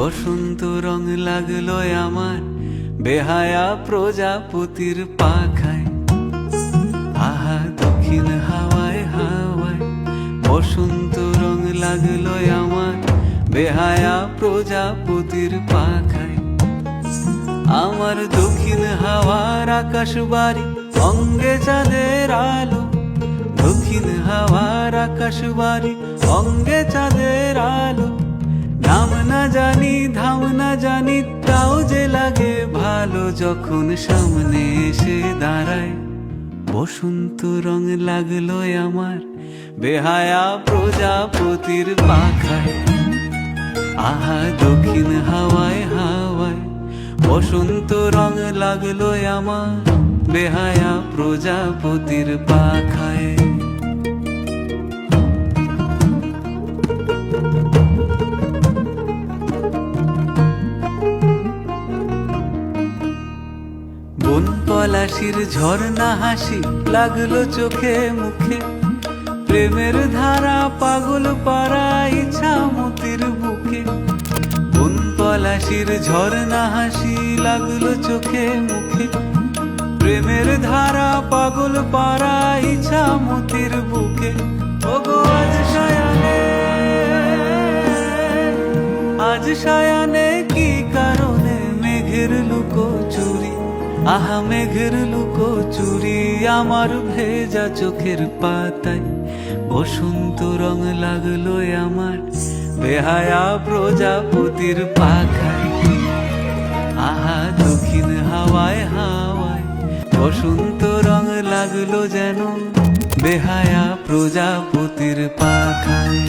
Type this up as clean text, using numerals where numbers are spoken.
বসন্ত রং লাগলো আমার বেহায়া প্রজাপতির পাখায়। আহা দক্ষিণ হাওয়ায় হাওয়ায় বসন্ত রং লাগলো আমার বেহায়া প্রজাপতির পাখায়। আমার দক্ষিণ হাওয়ার আকাশ বাড়ি অঙ্গে চাঁদের আলো, দক্ষিণ হাওয়ার আকাশ বাড়ি অঙ্গে চাঁদের আলো। নাম না জানি ধাম না জানি তাও যে লাগে ভালো যখন সামনে এসে দাঁড়ায়। বসন্ত রং লাগলো আমার বেহায়া প্রজাপতির পাখায়। আহা দক্ষিণ হাওয়ায় হাওয়ায় বসন্ত রং লাগলো আমার বেহায়া প্রজাপতির পাখায়। বন পলাশির ঝর্ণা হাসি লাগলো চোখে মুখে, প্রেমের ধারা পাগল পারা ইচ্ছা মতির বুকে। বন পলাশির ঝর্ণা হাসি লাগলো চোখে মুখে, প্রেমের ধারা পাগল পারা ইচ্ছা মতির বুকে। ওগো আজ সায়ানে, আজ সায়ানে কি কারণে মেঘের লুকো চুরি, আহা মেঘের লুকো চুরি আমার ভেজা চোখের পাতায়। বসন্ত রং লাগলো আমার বেহায়া প্রজাপতির পাখায়। আহা দক্ষিণ হাওয়ায় হাওয়ায় বসন্ত রং লাগলো যেন বেহায়া প্রজাপতির পাখায়।